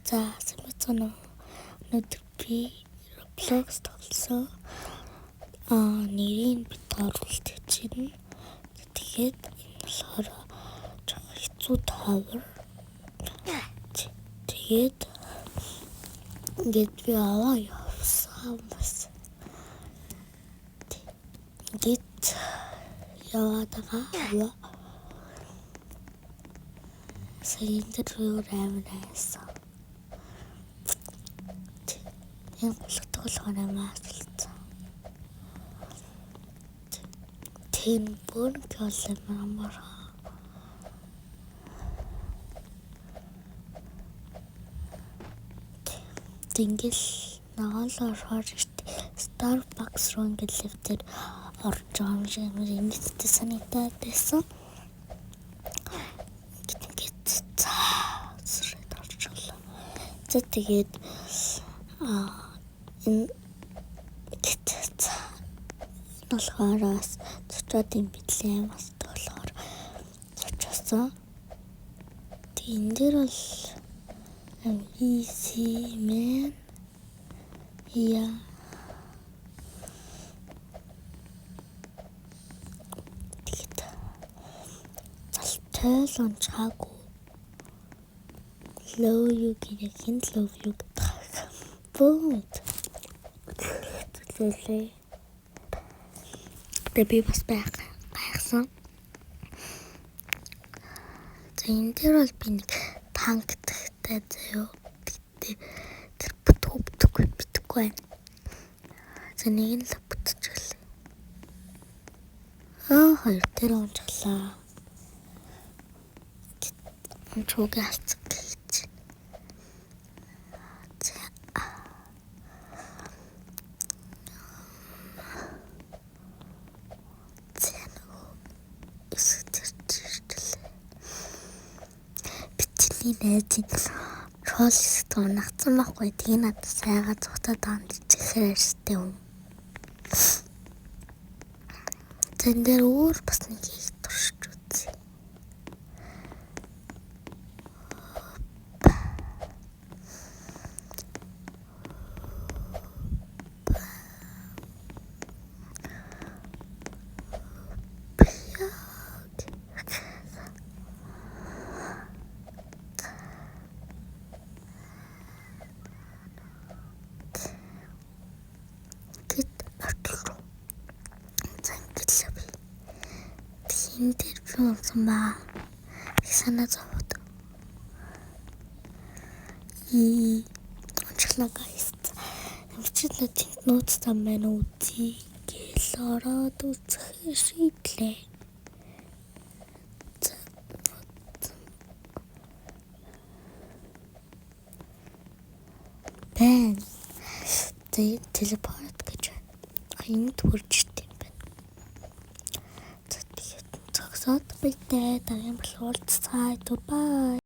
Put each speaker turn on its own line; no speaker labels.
За самцсан өнөөдөр би Roblox тоглосон. Нэрийг бит оруулж чинь. Тэгээд энэ болохоор жоо хэцүү тавар. Тэгээд ингээд би аваа явсан бас. Ингээд яваад байгаа. Сэлэндэр амирайсан. Энэ голтголгоо намаасалцсан. Тэн бүр каллер мамара. Тэнгэл нагалаар харж Starbucks руу ингээд лифтээр орж байгаа юм шиг энэтэй санагдаад байсан. Тэгээд энэ болохоороос цочоод юм битлээ бас болохоор цочсон. Тэн дээр бол easy man яа тэгээд залтал онцгаагүй love you гэх love you гэх бод төлөө би бас байхсан. Энэ дээр бол би нэг танк тахтай заяа. Тэр бүтггүй байна. За нэг нь л бүтчихлээ. Хоёр дээр унжглаа. Чуг алцсан. Найзын роллс тунагцсан байхгүй. Тэгээ надад сайгаа цухтаад байгаа гэхээр штэ юм. Тэн дээр өөр бас нэг их туршиж үзье. Энэ дээр би унсан ба санаа зовоод унчлаа гайс. Амчид надад нууцтай байна үзье гэл ороод үзэх шийдлээ. Бэн телепорт гэж байна. Энэ төрж Бай дараагийн болохоор цаай бай.